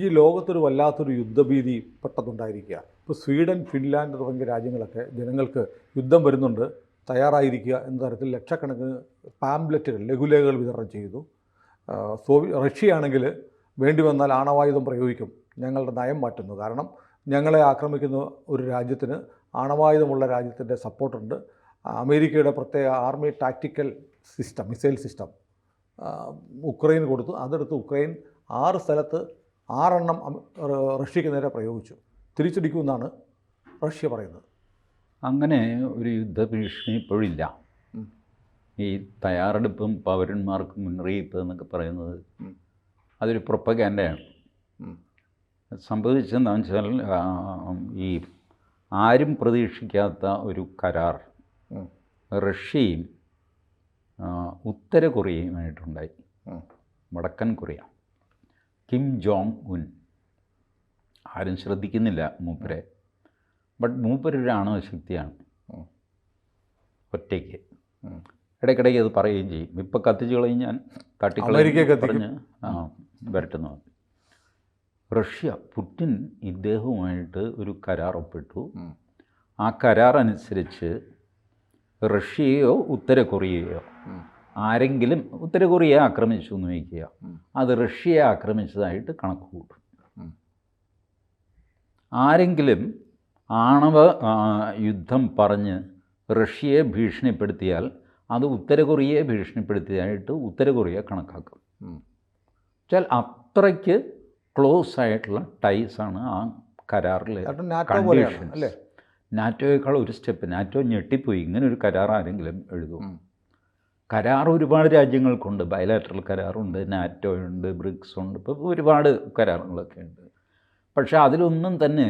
G ലോകത്തൊരു വല്ലാത്തൊരു യുദ്ധഭീതി പെട്ടെന്നുണ്ടായിരിക്കുക. ഇപ്പോൾ സ്വീഡൻ, ഫിൻലാൻഡ് തുടങ്ങിയ രാജ്യങ്ങളൊക്കെ ജനങ്ങൾക്ക് യുദ്ധം വരുന്നുണ്ട്, തയ്യാറായിരിക്കുക എന്ന തരത്തിൽ ലക്ഷക്കണക്കിന് പാംപ്ലെറ്റുകൾ, ലഘുലേഖകൾ വിതരണം ചെയ്തു. റഷ്യയാണെങ്കിൽ വേണ്ടി വന്നാൽ ആണവായുധം പ്രയോഗിക്കും, ഞങ്ങളുടെ നയം മാറ്റുന്നു, കാരണം ഞങ്ങളെ ആക്രമിക്കുന്ന ഒരു രാജ്യത്തിന് ആണവായുധമുള്ള രാജ്യത്തിൻ്റെ സപ്പോർട്ടുണ്ട്. അമേരിക്കയുടെ പ്രത്യേക army tactical system, missile system ഉക്രൈന് കൊടുത്തു. അതെടുത്ത് ഉക്രൈൻ 6 സ്ഥലത്ത് 6 എണ്ണം റഷ്യക്ക് നേരെ പ്രയോഗിച്ചു. തിരിച്ചടിക്കുമെന്നാണ് റഷ്യ പറയുന്നത്. അങ്ങനെ ഒരു യുദ്ധഭീഷണി ഇപ്പോഴില്ല. ഈ തയ്യാറെടുപ്പും പൗരന്മാർക്ക് മുന്നറിയിപ്പ് എന്നൊക്കെ പറയുന്നത് അതൊരു പ്രൊപ്പഗാൻഡയാണ്. സംഭവിച്ചെന്താണെന്ന് വെച്ചാൽ ഈ ആരും പ്രതീക്ഷിക്കാത്ത ഒരു കരാർ റഷ്യയും ഉത്തര കൊറിയയുമായിട്ടുണ്ടായി. വടക്കൻ കൊറിയ. കിം ജോങ് ഉൻ, ആരും ശ്രദ്ധിക്കുന്നില്ല മൂപ്പരെ. ബട്ട് മൂപ്പരൊരു ആണവശക്തിയാണ്, ഒറ്റയ്ക്ക്. ഇടയ്ക്കിടയ്ക്ക് അത് പറയുകയും ചെയ്യും. ഇപ്പോൾ കത്തിച്ച് കളഞ്ഞാൽ പറഞ്ഞ് വരട്ടുന്നു. റഷ്യ, പുടിൻ ഇദ്ദേഹവുമായിട്ട് ഒരു കരാർ ഒപ്പിട്ടു. ആ കരാർ അനുസരിച്ച് റഷ്യയോ ഉത്തര കൊറിയയോ ആരെങ്കിലും ഉത്തര കൊറിയയെ ആക്രമിച്ചു എന്ന് വയ്ക്കുക, അത് റഷ്യയെ ആക്രമിച്ചതായിട്ട് കണക്ക് കൂട്ടും. ആരെങ്കിലും ആണവ യുദ്ധം പറഞ്ഞ് റഷ്യയെ ഭീഷണിപ്പെടുത്തിയാൽ അത് ഉത്തര കൊറിയയെ ഭീഷണിപ്പെടുത്തിയതായിട്ട് ഉത്തര കൊറിയ കണക്കാക്കും. വെച്ചാൽ അത്രയ്ക്ക് ക്ലോസ് ആയിട്ടുള്ള ടൈസാണ് ആ കരാറിൽ. കണ്ടീഷൻസ് നാറ്റോയേക്കാൾ ഒരു സ്റ്റെപ്പ്. നാറ്റോ ഞെട്ടിപ്പോയി, ഇങ്ങനെ ഒരു കരാർ ആരെങ്കിലും എഴുതും. കരാർ ഒരുപാട് രാജ്യങ്ങൾക്കുണ്ട്. ബയലാറ്ററൽ കരാറുണ്ട്, നാറ്റോ ഉണ്ട്, ബ്രിക്സ് ഉണ്ട്, ഇപ്പോൾ ഒരുപാട് കരാറുകളൊക്കെ ഉണ്ട്. പക്ഷേ അതിലൊന്നും തന്നെ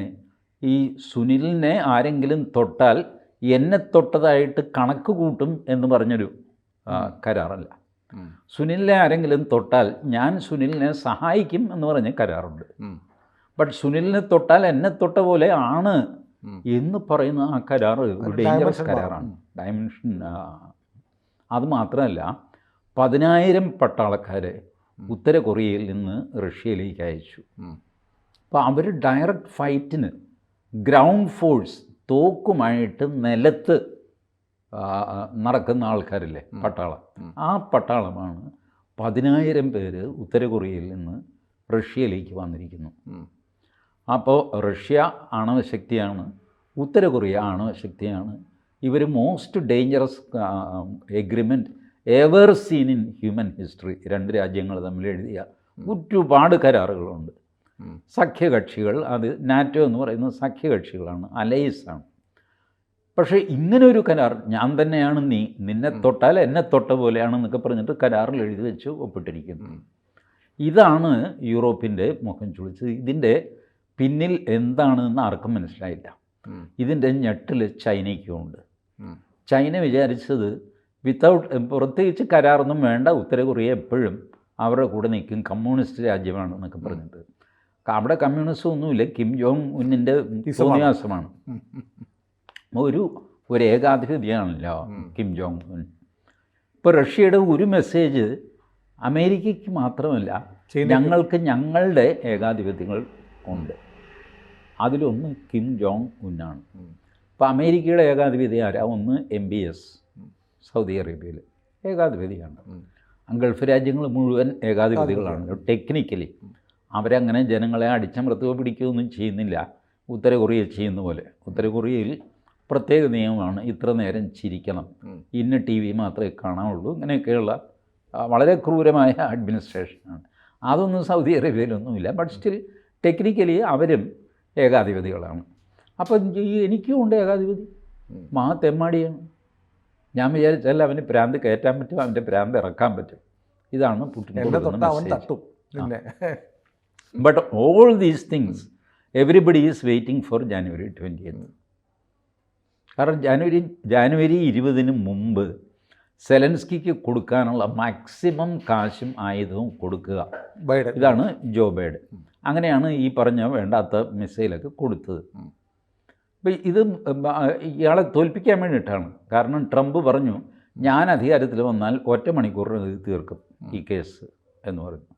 ഈ സുനിലിനെ ആരെങ്കിലും തൊട്ടാൽ എന്നെ തൊട്ടതായിട്ട് കണക്ക് കൂട്ടും എന്ന് പറഞ്ഞൊരു കരാറല്ല. സുനിലിനെ ആരെങ്കിലും തൊട്ടാൽ ഞാൻ സുനിലിനെ സഹായിക്കും എന്ന് പറഞ്ഞ കരാറുണ്ട്. ബട്ട് സുനിലിനെ തൊട്ടാൽ എന്നെ തൊട്ട പോലെ ആണ് എന്ന് പറയുന്ന ആ കരാർ ഒരു ഡേഞ്ചറസ് കരാറാണ്. ഡയമെൻഷൻ. അതുമാത്രമല്ല, 10,000 പട്ടാളക്കാരെ ഉത്തര കൊറിയയിൽ നിന്ന് റഷ്യയിലേക്ക് അയച്ചു. അപ്പോൾ അവർ ഡയറക്റ്റ് ഫൈറ്റിന് ഗ്രൗണ്ട് ഫോഴ്സ് തോക്കുമായിട്ട് നിലത്ത് നടക്കുന്ന ആൾക്കാരില്ലേ, പട്ടാളം. ആ പട്ടാളമാണ് 10,000 പേര് ഉത്തര കൊറിയയിൽ നിന്ന് റഷ്യയിലേക്ക് വന്നിരിക്കുന്നു. അപ്പോൾ റഷ്യ ആണവശക്തിയാണ്, ഉത്തര കൊറിയ ആണവശക്തിയാണ്. ഇവർ most dangerous agreement ever seen in human history. 2 രാജ്യങ്ങൾ തമ്മിൽ എഴുതിയ ഒരുപാട് കരാറുകളുണ്ട്. സഖ്യകക്ഷികൾ, അത് നാറ്റോ എന്ന് പറയുന്നത് സഖ്യകക്ഷികളാണ്, അലൈസാണ്. പക്ഷേ ഇങ്ങനൊരു കരാർ, ഞാൻ തന്നെയാണ് നീ, നിന്നെ തൊട്ടാൽ എന്നെ തൊട്ട പോലെയാണെന്നൊക്കെ പറഞ്ഞിട്ട് കരാറിൽ എഴുതി വെച്ച് ഒപ്പിട്ടിരിക്കുന്നു. ഇതാണ് യൂറോപ്പിൻ്റെ മുഖം ചുളിച്ചത്. ഇതിൻ്റെ പിന്നിൽ എന്താണെന്ന് ആർക്കും മനസ്സിലായില്ല. ഇതിൻ്റെ ഞെട്ടിൽ ചൈനയ്ക്കുമുണ്ട്. ചൈന വിചാരിച്ചത് പ്രത്യേകിച്ച് കരാറൊന്നും വേണ്ട, ഉത്തര കൊറിയ എപ്പോഴും അവരുടെ കൂടെ നിൽക്കും, കമ്മ്യൂണിസ്റ്റ് രാജ്യമാണെന്നൊക്കെ പറഞ്ഞിട്ട്. അവിടെ കമ്മ്യൂണിസം ഒന്നുമില്ല, കിം ജോങ് ഉന്നിൻ്റെ തോന്നിയാസമാണ്. ഒരു ഏകാധിപതിയാണല്ലോ കിം ജോങ് ഉൻ. ഇപ്പോൾ റഷ്യയുടെ ഒരു മെസ്സേജ് അമേരിക്കയ്ക്ക് മാത്രമല്ല, ഞങ്ങൾക്ക് ഞങ്ങളുടെ ഏകാധിപത്യങ്ങൾ ഉണ്ട്. അതിലൊന്ന് കിം ജോങ് ഉന്നാണ്. ഇപ്പോൾ അമേരിക്കയുടെ ഏകാധിപതി ആരാ? ഒന്ന് MBS, സൗദി അറേബ്യയിൽ ഏകാധിപതിയാണ്. ഗൾഫ് രാജ്യങ്ങൾ മുഴുവൻ ഏകാധിപതികളാണ്. ടെക്നിക്കലി അവരങ്ങനെ ജനങ്ങളെ അടിച്ചമർത്തുകയോ പിടിക്കുകയൊന്നും ചെയ്യുന്നില്ല, ഉത്തര കൊറിയ ചെയ്യുന്ന പോലെ. ഉത്തര കൊറിയയിൽ പ്രത്യേക നിയമമാണ്, ഇത്ര നേരം ചിരിക്കണം, ഇന്ന TV മാത്രമേ കാണാവുള്ളൂ, ഇങ്ങനെയൊക്കെയുള്ള വളരെ ക്രൂരമായ അഡ്മിനിസ്ട്രേഷനാണ്. അതൊന്നും സൗദി അറേബ്യയിലൊന്നുമില്ല. ബട്ട് സ്റ്റിൽ ടെക്നിക്കലി അവരും ഏകാധിപതികളാണ്. അപ്പം എനിക്കും ഉണ്ട് ഏകാധിപതി, തെമ്മാടിയാണ്. ഞാൻ വിചാരിച്ചാൽ അവന് പ്രാന്ത് കയറ്റാൻ പറ്റും, അവൻ്റെ പ്രാന്ത് ഇറക്കാൻ പറ്റും. ഇതാണ് Putin. But all these things everybody is waiting for January 20th. കാരണം ജാനുവരി 20-ന് മുമ്പ് സെലൻസ്കിക്ക് കൊടുക്കാനുള്ള മാക്സിമം കാശും ആയുധവും കൊടുക്കുക. ഇതാണ് ജോ ബൈഡൻ. അങ്ങനെയാണ് ഈ പറഞ്ഞ വേണ്ടാത്ത മിസൈലൊക്കെ കൊടുത്തത്. അപ്പോൾ ഇത് ഇയാളെ തോൽപ്പിക്കാൻ വേണ്ടിയിട്ടാണ്. കാരണം ട്രംപ് പറഞ്ഞു, ഞാൻ അധികാരത്തിൽ വന്നാൽ 1 മണിക്കൂറിന് തീർക്കും ഈ കേസ് എന്ന് പറഞ്ഞു.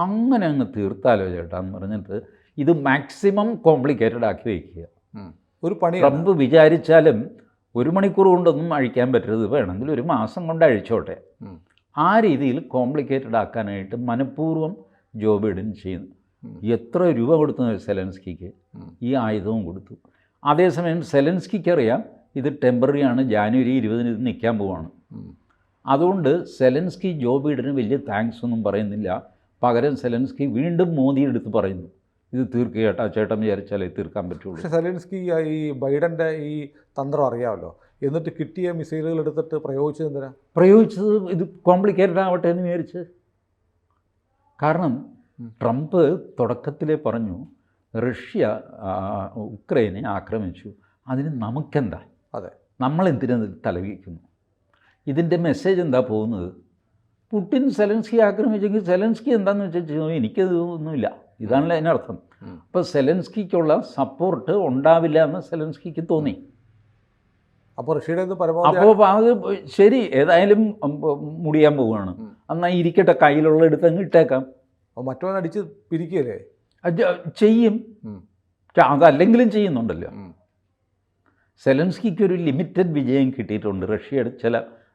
അങ്ങനെ അങ്ങ് തീർത്താലോ ചേട്ടാ എന്ന് പറഞ്ഞിട്ട് ഇത് മാക്സിമം കോംപ്ലിക്കേറ്റഡ് ആക്കി വയ്ക്കുക. ഒരു പണി ട്രംപ് വിചാരിച്ചാലും 1 മണിക്കൂർ കൊണ്ടൊന്നും അഴിക്കാൻ പറ്റരുത്, വേണമെങ്കിൽ 1 മാസം കൊണ്ട് അഴിച്ചോട്ടെ. ആ രീതിയിൽ കോംപ്ലിക്കേറ്റഡ് ആക്കാനായിട്ട് മനഃപൂർവ്വം ജോ ബൈഡൻ ചെയ്യുന്നു. എത്ര രൂപ കൊടുത്തു സെലൻസ്കിക്ക്? ഈ ആയുധവും കൊടുത്തു. അതേസമയം സെലൻസ്കിക്ക് അറിയാം ഇത് ടെമ്പററി ആണ്, ജാനുവരി 20 ഇത് നിൽക്കാൻ പോവാണ്. അതുകൊണ്ട് സെലൻസ്കി ജോ ബൈഡന് വലിയ താങ്ക്സ് ഒന്നും പറയുന്നില്ല. പകരം സെലൻസ്കി വീണ്ടും മോദി എടുത്ത് പറയുന്നു, ഇത് തീർക്കുക ചേട്ടാ, ചേട്ടൻ വിചാരിച്ചാലേ തീർക്കാൻ പറ്റുള്ളൂ. പക്ഷേ സെലൻസ്കി ഈ ബൈഡൻ്റെ ഈ തന്ത്രം അറിയാമല്ലോ. എന്നിട്ട് കിട്ടിയ മിസൈലുകൾ എടുത്തിട്ട് പ്രയോഗിച്ചത് എന്തിനാ? പ്രയോഗിച്ചത് ഇത് കോംപ്ലിക്കേറ്റഡ് ആവട്ടെ എന്ന് വിചാരിച്ച്. കാരണം ട്രംപ് തുടക്കത്തിലേ പറഞ്ഞു റഷ്യ ഉക്രൈനെ ആക്രമിച്ചു, അതിന് നമുക്കെന്താ, അതെ, നമ്മളെന്തിനത് തലവിക്കുന്നു? ഇതിൻ്റെ മെസ്സേജ് എന്താ പോകുന്നത്? പുടിൻ സെലൻസ്കി ആക്രമിച്ചെങ്കിൽ സെലൻസ്കി എന്താണെന്ന് വെച്ചാൽ എനിക്കത് ഒന്നുമില്ല, ഇതാണല്ലോ അതിനർത്ഥം. അപ്പോൾ സെലൻസ്കിക്കുള്ള സപ്പോർട്ട് ഉണ്ടാവില്ല എന്ന് സെലൻസ്കിക്ക് തോന്നി. അപ്പോൾ റഷ്യയുടെ പരമാവധി അപ്പോൾ അത് ശരി, ഏതായാലും മുടിയാൻ പോവുകയാണ്, എന്നാൽ ഇരിക്കട്ടെ, കയ്യിലുള്ള എടുത്തങ്ങ് ഇട്ടേക്കാം. മറ്റവൻ അടിച്ച് പിരിക്കുകയല്ലേ ചെയ്യും. അതല്ലെങ്കിലും ചെയ്യുന്നുണ്ടല്ലോ. സെലൻസ്കിക്ക് ഒരു ലിമിറ്റഡ് വിജയം കിട്ടിയിട്ടുണ്ട്.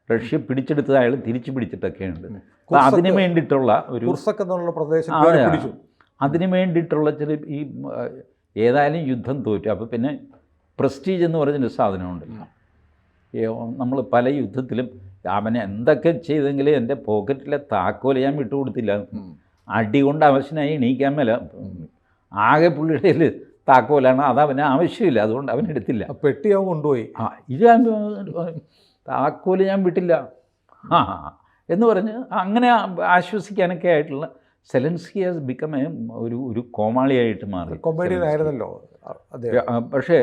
റഷ്യ പിടിച്ചെടുത്തത് അയാൾ തിരിച്ചു പിടിച്ചിട്ടൊക്കെയുണ്ട്. അപ്പോൾ അതിന് വേണ്ടിയിട്ടുള്ള ഒരു പ്രദേശം അതിന് വേണ്ടിയിട്ടുള്ള ചില ഈ ഏതായാലും യുദ്ധം തോറ്റു. അപ്പോൾ പിന്നെ പ്രസ്റ്റീജ് എന്ന് പറഞ്ഞൊരു സാധനമുണ്ടല്ലോ. നമ്മൾ പല യുദ്ധത്തിലും അവനെ എന്തൊക്കെ ചെയ്തെങ്കിലും എൻ്റെ പോക്കറ്റിലെ താക്കോല് ഞാൻ വിട്ടുകൊടുത്തില്ല, അടി കൊണ്ട് അവശനായി എണീക്കാൻ മേല, ആകെ പുള്ളിയുടെ താക്കോലാണ്, അത് അവന് ആവശ്യമില്ല, അതുകൊണ്ട് അവൻ എടുത്തില്ല. പെട്ടി അവൻ കൊണ്ടുപോയി. ഇത് താക്കോല് ഞാൻ വിട്ടില്ല എന്ന് പറഞ്ഞ് അങ്ങനെ ആശ്വസിക്കാനൊക്കെ ആയിട്ടുള്ള സെലൻസ്കി ഹാസ് ബിക്കം ഒരു കോമാളിയായിട്ട് മാറി. കൊമേഡിയൻ ആയിരുന്നല്ലോ. പക്ഷേ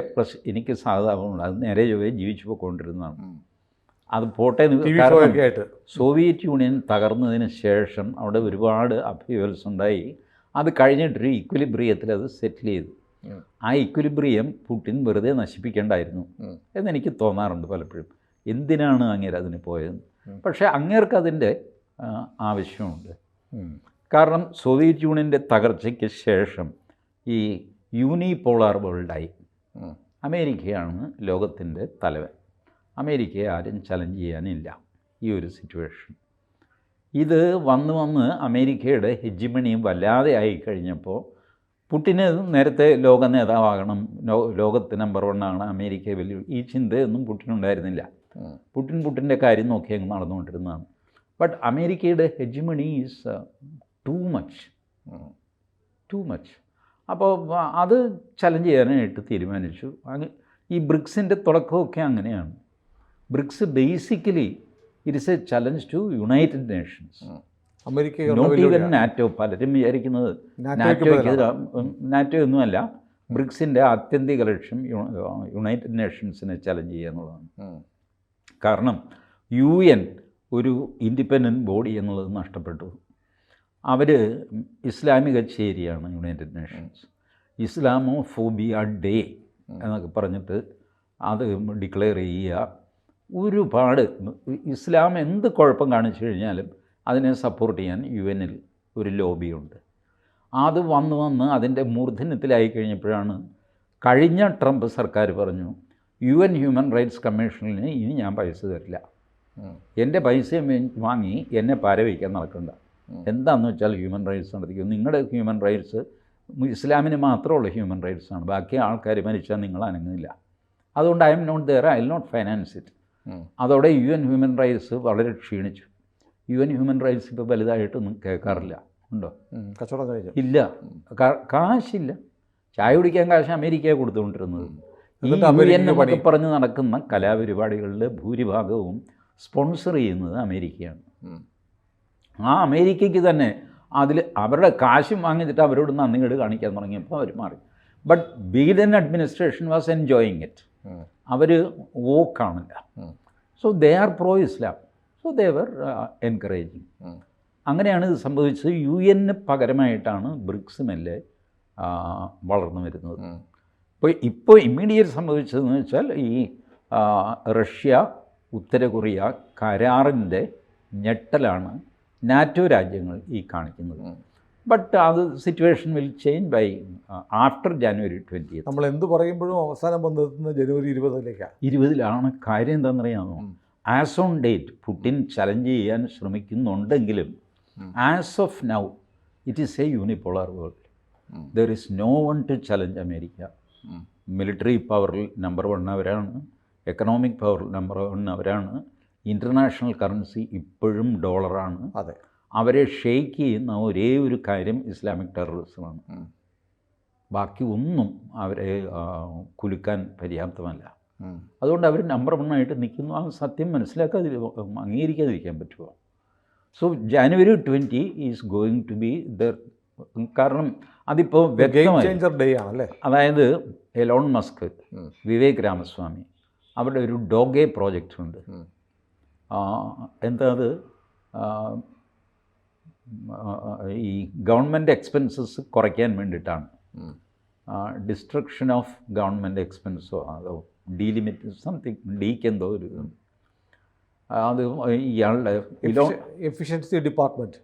എനിക്ക് സാധാരണ അത് നേരെ ചൊവ്വേ ജീവിച്ചു പോയിക്കൊണ്ടിരുന്നതാണ്. അത് പോട്ടെ. സോവിയറ്റ് യൂണിയൻ തകർന്നതിന് ശേഷം അവിടെ ഒരുപാട് അപ്ഹീവൽസ് ഉണ്ടായി. അത് കഴിഞ്ഞിട്ടൊരു ഇക്വിലിബ്രിയത്തിൽ അത് സെറ്റിൽ ചെയ്തു. ആ ഇക്വിലിബ്രിയം പുടിൻ വെറുതെ നശിപ്പിക്കേണ്ടായിരുന്നു എന്നെനിക്ക് തോന്നാറുണ്ട് പലപ്പോഴും. എന്തിനാണ് അങ്ങേര് അതിന് പോയത്? പക്ഷേ അങ്ങേർക്ക് അതിൻ്റെ ആവശ്യമുണ്ട്. കാരണം സോവിയറ്റ് യൂണിയൻ്റെ തകർച്ചയ്ക്ക് ശേഷം ഈ യൂണിപോളാർ വേൾഡായി. അമേരിക്കയാണ് ലോകത്തിൻ്റെ തലവൻ. അമേരിക്കയെ ആരും ചലഞ്ച് ചെയ്യാനില്ല ഈ ഒരു സിറ്റുവേഷൻ. ഇത് വന്ന് അമേരിക്കയുടെ ഹെജിമണിയും വല്ലാതെ ആയിക്കഴിഞ്ഞപ്പോൾ പുടിന് നേരത്തെ ലോക നേതാവാകണം, ലോകത്ത് നമ്പർ 1 ആണ്, അമേരിക്ക വലിയ ഈ ചിന്തയൊന്നും പുടിനുണ്ടായിരുന്നില്ല. പുടിൻ്റെ കാര്യം നോക്കി അങ്ങ് നടന്നുകൊണ്ടിരുന്നതാണ്. ബട്ട് അമേരിക്കയുടെ ഹെജിമണി ഈസ് ടു മച്ച്. അപ്പോൾ അത് ചലഞ്ച് ചെയ്യാനായിട്ട് തീരുമാനിച്ചു. ഈ ബ്രിക്സിൻ്റെ തുടക്കമൊക്കെ അങ്ങനെയാണ്. BRICS basically it is a challenge to United Nations, not even NATO. പലരും വിചാരിക്കുന്നത് നാറ്റോ ഒന്നുമല്ല, ബ്രിക്സിൻ്റെ ആത്യന്തിക ലക്ഷ്യം യുണൈറ്റഡ് നേഷൻസിനെ ചലഞ്ച് ചെയ്യുക എന്നുള്ളതാണ്. കാരണം UN ഒരു ഇൻഡിപെൻഡൻറ്റ് ബോഡി എന്നുള്ളത് നഷ്ടപ്പെട്ടു. അവർ ഇസ്ലാമിക ചേരിയാണ് യുണൈറ്റഡ് നേഷൻസ്. ഇസ്ലാമോഫോബിയ ഡേ എന്നൊക്കെ പറഞ്ഞിട്ട് അത് ഡിക്ലെയർ ചെയ്യുക. ഒരുപാട് ഇസ്ലാം എന്ത് കുഴപ്പം കാണിച്ചു കഴിഞ്ഞാലും അതിനെ സപ്പോർട്ട് ചെയ്യാൻ UN ഒരു ലോബിയുണ്ട്. അത് വന്ന് അതിൻ്റെ മൂർധന്യത്തിലായി കഴിഞ്ഞപ്പോഴാണ് കഴിഞ്ഞ ട്രംപ് സർക്കാർ പറഞ്ഞു UN ഹ്യൂമൻ റൈറ്റ്സ് കമ്മീഷനിന് ഇനി ഞാൻ പൈസ തരില്ല, എൻ്റെ പൈസയും വാങ്ങി എന്നെ പാരവയ്ക്കാൻ നടക്കണ്ട. എന്താണെന്ന് വെച്ചാൽ ഹ്യൂമൻ റൈറ്റ്സ് നടത്തിക്കും. നിങ്ങളുടെ ഹ്യൂമൻ റൈറ്റ്സ് ഇസ്ലാമിന് മാത്രമുള്ള ഹ്യൂമൻ റൈറ്റ്സാണ്, ബാക്കി ആൾക്കാർ മരിച്ചാൽ നിങ്ങൾ അനങ്ങുന്നില്ല. അതുകൊണ്ട് I am not there, I will not finance it. അതോടെ UN ഹ്യൂമൻ റൈറ്റ്സ് വളരെ ക്ഷീണിച്ചു. UN ഹ്യൂമൻ റൈറ്റ്സ് ഇപ്പോൾ വലുതായിട്ടൊന്നും കേൾക്കാറില്ല. ഉണ്ടോ? കച്ചവടം കഴിഞ്ഞു ഇല്ല, കാശില്ല. ചായ കുടിക്കാൻ കാശ് അമേരിക്കയെ കൊടുത്തുകൊണ്ടിരുന്നത്. ഈ UN എന്നൊക്കെ പറഞ്ഞ് നടക്കുന്ന കലാപരിപാടികളിൽ ഭൂരിഭാഗവും സ്പോൺസർ ചെയ്യുന്നത് അമേരിക്കയാണ്. ആ അമേരിക്കയ്ക്ക് തന്നെ അതിൽ അവരുടെ കാശും വാങ്ങിച്ചിട്ട് അവരോട് നന്ദികേട് കാണിക്കാൻ തുടങ്ങിയപ്പോൾ അവർ മാറി. But Biden administration was enjoying it. അവർ വോക്കാണില്ല. So they are pro Islam, so they were encouraging. അങ്ങനെയാണ് ഇത് സംഭവിച്ചത്. UN പകരമായിട്ടാണ് ബ്രിക്സ് മെല്ലെ വളർന്നു വരുന്നത്. ഇപ്പോൾ ഇമ്മീഡിയറ്റ് സംഭവിച്ചതെന്ന് വെച്ചാൽ ഈ റഷ്യ ഉത്തര കൊറിയ കരാറിൻ്റെ ഞെട്ടലാണ് നാറ്റോ രാജ്യങ്ങൾ ഈ കാണിക്കുന്നത്. ബട്ട് അത് situation will change by after January 20th. നമ്മൾ എന്ത് പറയുമ്പോഴും അവസാനം വന്നെത്തുന്നത് ജനുവരി 20-ലേക്കാണ്. 20-ലാണ്. കാര്യം എന്താണെന്നറിയാമോ? As on date Putin challenge ചെയ്യാൻ ശ്രമിക്കുന്നുണ്ടെങ്കിലും as of now it is a unipolar world. There is no one to challenge America. Military പവറിൽ നമ്പർ 1 അവരാണ്, എക്കണോമിക് പവറിൽ നമ്പർ 1 അവരാണ്, ഇൻ്റർനാഷണൽ കറൻസി ഇപ്പോഴും ഡോളറാണ്. അതെ, അവരെ ഷെയ്ക്ക് ചെയ്യുന്ന ഒരേ ഒരു കാര്യം ഇസ്ലാമിക് ടെററിസമാണ്. ബാക്കി ഒന്നും അവരെ കുലുക്കാൻ പര്യാപ്തമല്ല. അതുകൊണ്ട് അവർ നമ്പർ 1 ആയിട്ട് നിൽക്കുന്നു. ആ സത്യം അംഗീകരിക്കാതിരിക്കാൻ പറ്റുമോ? So January 20 is going to be there. കാരണം അതിപ്പോൾ വ്യക്തമായി. അതായത് എലോൺ മസ്ക്, വിവേക് രാമസ്വാമി, അവരുടെ ഒരു ഡോഗെ പ്രോജക്റ്റ് ഉണ്ട്. എന്താ അത്? ഈ ഗവൺമെൻറ് എക്സ്പെൻസസ് കുറയ്ക്കാൻ വേണ്ടിയിട്ടാണ്. ഡിസ്ട്രക്ഷൻ ഓഫ് ഗവൺമെൻറ് എക്സ്പെൻസോ അതോ ഡീലിമിറ്റ് സംതിങ്, ഡിക്ക് എന്തോ ഒരു അത് ഇയാളുടെ എഫിഷ്യൻസി ഡിപ്പാർട്ട്മെൻറ്റ്,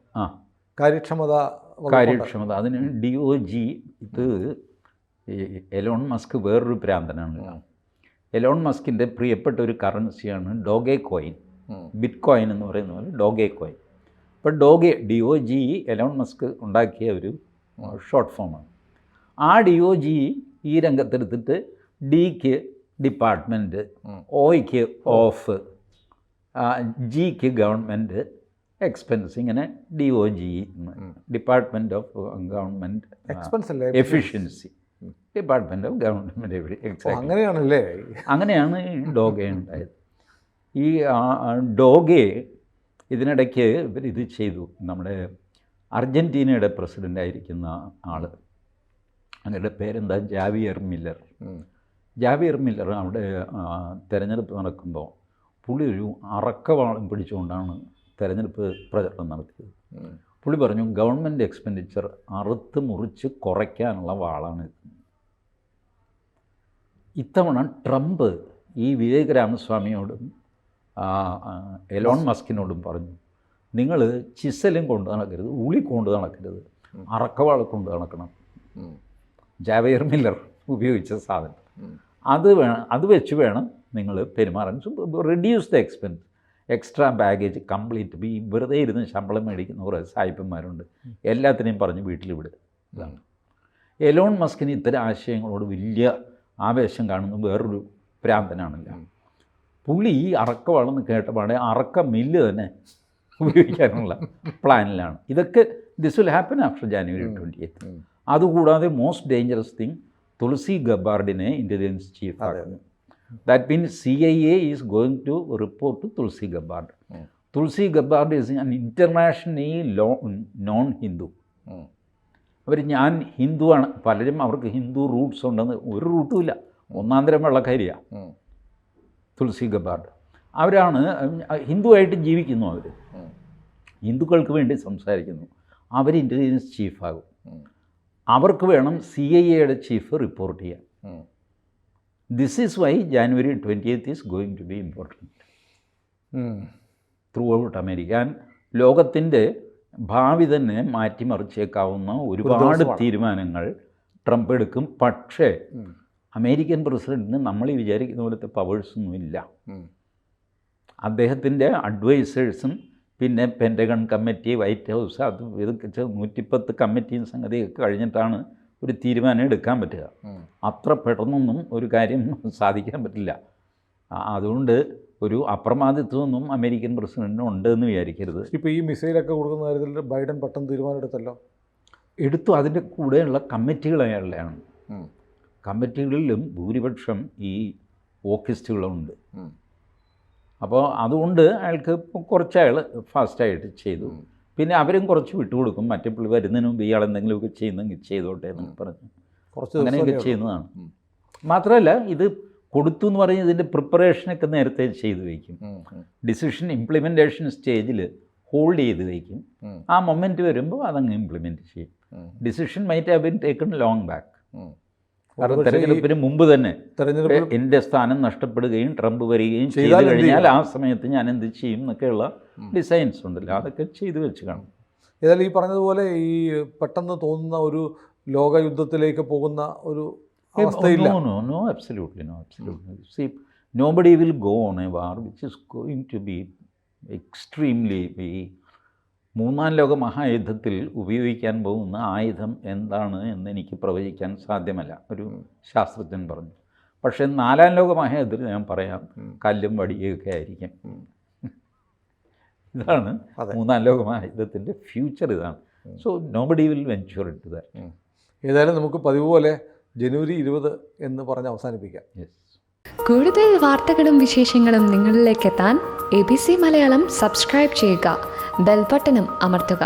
കാര്യക്ഷമത, അതിന് DOG. ഇത് എലോൺ മസ്ക് വേറൊരു പ്രാന്തനാണ്. എലോൺ മസ്കിൻ്റെ പ്രിയപ്പെട്ട ഒരു കറൻസിയാണ് ഡോഗെ കോയിൻ. ബിറ്റ് കോയിൻ എന്ന് പറയുന്ന പോലെ ഡോഗെ കോയിൻ. ഇപ്പോൾ DOG എലോൺ മസ്ക് ഉണ്ടാക്കിയ ഒരു ഷോർട്ട് ഫോമാണ്. ആ DOG ഈ രംഗത്തെടുത്തിട്ട് ഡിക്ക് ഡിപ്പാർട്ട്മെൻറ്റ്, ഒയ്ക്ക് ഓഫ്, ജിക്ക് ഗവൺമെൻറ് എക്സ്പെൻസ്, ഇങ്ങനെ DOG department of government efficiency, department of government. അങ്ങനെയാണല്ലേ? അങ്ങനെയാണ് ഈ ഡോഗെ ഉണ്ടായത്. ഈ ഡോഗെ ഇതിനിടയ്ക്ക് ഇവരിത് ചെയ്തു. നമ്മുടെ അർജൻറ്റീനയുടെ പ്രസിഡൻ്റായിരിക്കുന്ന ആൾ, അങ്ങയുടെ പേരെന്താ, ജാവിയർ മില്ലർ. അവിടെ തിരഞ്ഞെടുപ്പ് നടക്കുമ്പോൾ പുള്ളി ഒരു അറക്കവാളം പിടിച്ചുകൊണ്ടാണ് തിരഞ്ഞെടുപ്പ് പ്രചരണം നടത്തിയത്. പുള്ളി പറഞ്ഞു ഗവൺമെൻറ് എക്സ്പെൻഡിച്ചർ അറുത്ത് മുറിച്ച് കുറയ്ക്കാനുള്ള വാളാണ്. ഇത്തവണ ട്രംപ് ഈ വിവേക് രാമസ്വാമിയോടും എലോൺ മസ്കിനോടും പറഞ്ഞു, നിങ്ങൾ ചിസലും കൊണ്ട് നടക്കരുത്, ഉളി കൊണ്ട് നടക്കരുത്, അറക്കവാൾ കൊണ്ട് നടക്കണം. ജാവിയർ മില്ലർ ഉപയോഗിച്ച സാധനം അത് വെച്ച് വേണം നിങ്ങൾ പെരുമാറാൻ. Reduce the expense. Extra baggage complete. ഈ വെറുതെ ഇരുന്ന് ശമ്പളം മേടിക്കുന്ന കുറേ സായിപ്പന്മാരുണ്ട്, എല്ലാത്തിനെയും പറഞ്ഞ് വീട്ടിൽ വിടുക. ഇതാണ് എലോൺ മസ്കിന് ഇത്തരം ആശയങ്ങളോട് വലിയ ആവേശം കാണുന്ന വേറൊരു പ്രാന്തനാണല്ലോ. പുള്ളി ഈ അറക്കവാളെന്ന് കേട്ടപാടെ അറക്ക മില്ല് തന്നെ ഉപയോഗിക്കാനുള്ള പ്ലാനിലാണ്. ഇതൊക്കെ this will happen after January 28. അതുകൂടാതെ മോസ്റ്റ് ഡേഞ്ചറസ് തിങ്, തുളസി ഗബ്ബാർഡിനെ ഇൻ്റലിജൻസ് ചീഫ് ആക്കുന്നു. That means CIA is going to report to Tulsi Gabbard. Tulsi Gabbard is an internationally known Hindu. ഞാൻ ഹിന്ദുവാണ്. പലരും അവർക്ക് ഹിന്ദു റൂട്ട്സ് ഉണ്ടെന്ന്, ഒരു റൂട്ടും ഇല്ല, ഒന്നാന്തരം വെള്ളക്കാരിയാണ് തുളസി ഗബ്ബാർഡ്. അവരാണ് ഹിന്ദുവായിട്ട് ജീവിക്കുന്നു. അവർ ഹിന്ദുക്കൾക്ക് വേണ്ടി സംസാരിക്കുന്നു. അവർ ഇൻ്റലിജൻസ് ചീഫാകും. അവർക്ക് വേണം CIAയുടെ ചീഫ് റിപ്പോർട്ട് ചെയ്യാൻ. This is why January 20th is going to be important through America. And ലോകത്തിൻ്റെ ഭാവി തന്നെ മാറ്റിമറിച്ചേക്കാവുന്ന ഒരുപാട് തീരുമാനങ്ങൾ ട്രംപ് എടുക്കും. പക്ഷേ അമേരിക്കൻ പ്രസിഡൻറ്റിന് നമ്മൾ ഈ വിചാരിക്കുന്ന പോലത്തെ പവേഴ്സൊന്നും ഇല്ല. അദ്ദേഹത്തിൻ്റെ അഡ്വൈസേഴ്സും പിന്നെ പെൻറ്റഗൺ കമ്മിറ്റി, വൈറ്റ് ഹൗസ്, അത് ഇതൊക്കെ 110 കമ്മിറ്റിയും സംഗതിയൊക്കെ കഴിഞ്ഞിട്ടാണ് ഒരു തീരുമാനം എടുക്കാൻ പറ്റുക. അത്ര പെട്ടെന്നൊന്നും ഒരു കാര്യം സാധിക്കാൻ പറ്റില്ല. അതുകൊണ്ട് ഒരു അപ്രമാദിത്വമൊന്നും അമേരിക്കൻ പ്രസിഡൻറ്റിന് ഉണ്ട് എന്ന് വിചാരിക്കരുത്. ഇപ്പോൾ ഈ മിസൈലൊക്കെ കൊടുക്കുന്ന കാര്യത്തിൽ ബൈഡൻ പെട്ടെന്ന് തീരുമാനം എടുത്തല്ലോ. എടുത്തു. അതിൻ്റെ കൂടെയുള്ള കമ്മിറ്റികൾ അയാളുടെയാണ്. കമ്മിറ്റികളിലും ഭൂരിപക്ഷം ഈ വോക്കിസ്റ്റുകളുണ്ട്. അപ്പോൾ അതുകൊണ്ട് അയാൾക്ക് കുറച്ച് അയാൾ ഫാസ്റ്റായിട്ട് ചെയ്തു. പിന്നെ അവരും കുറച്ച് വിട്ടുകൊടുക്കും. മറ്റേ പുള്ളി വരുന്നതിന് മുമ്പ് ഇയാൾ എന്തെങ്കിലുമൊക്കെ ചെയ്യുന്നെങ്കിൽ ചെയ്തോട്ടെ എന്ന് പറഞ്ഞ് അങ്ങനെയൊക്കെ ചെയ്യുന്നതാണ്. മാത്രമല്ല ഇത് കൊടുത്തു എന്ന് പറഞ്ഞ് ഇതിൻ്റെ പ്രിപ്പറേഷനൊക്കെ നേരത്തെ ചെയ്തു വയ്ക്കും. ഡിസിഷൻ ഇംപ്ലിമെൻറ്റേഷൻ സ്റ്റേജിൽ ഹോൾഡ് ചെയ്ത് വയ്ക്കും. ആ മൊമെൻറ്റ് വരുമ്പോൾ അതങ്ങ് ഇംപ്ലിമെൻറ്റ് ചെയ്യും. Decision might have been taken long back. കാരണം തെരഞ്ഞെടുപ്പിന് മുമ്പ് തന്നെ എൻ്റെ സ്ഥാനം നഷ്ടപ്പെടുകയും ട്രംപ് വരികയും ചെയ്തു കഴിഞ്ഞാൽ ആ സമയത്ത് ഞാൻ എന്ത് ചെയ്യും എന്നൊക്കെയുള്ള ഡിസൈൻസ് ഉണ്ടല്ലോ, അതൊക്കെ ചെയ്തു വെച്ച് കാണും. ഏതായാലും ഈ പറഞ്ഞതുപോലെ ഈ പെട്ടെന്ന് തോന്നുന്ന ഒരു ലോകയുദ്ധത്തിലേക്ക് പോകുന്ന ഒരു അവസ്ഥയില്ല. No, absolutely. See, nobody will go on a war which is going to be extremely മൂന്നാം ലോക മഹായുദ്ധത്തിൽ ഉപയോഗിക്കാൻ പോകുന്ന ആയുധം എന്താണ് എന്ന് എനിക്ക് പ്രവചിക്കാൻ സാധ്യമല്ല, ഒരു ശാസ്ത്രജ്ഞൻ പറഞ്ഞു. പക്ഷേ നാലാം ലോക മഹായുദ്ധത്തിൽ ഞാൻ പറയാം, കല്ലും വടിയൊക്കെ ആയിരിക്കും. ഇതാണ് മൂന്നാം ലോക മഹായുദ്ധത്തിൻ്റെ ഫ്യൂച്ചർ, ഇതാണ്. So nobody will venture into that. ഏതായാലും നമുക്ക് പതിവ് പോലെ ജനുവരി 20 എന്ന് പറഞ്ഞ് അവസാനിപ്പിക്കാം. കൂടുതൽ വാർത്തകളും വിശേഷങ്ങളും നിങ്ങളിലേക്ക് എത്താൻ ABC മലയാളം സബ്സ്ക്രൈബ് ചെയ്യുക, ബെൽ ബട്ടണും അമർത്തുക.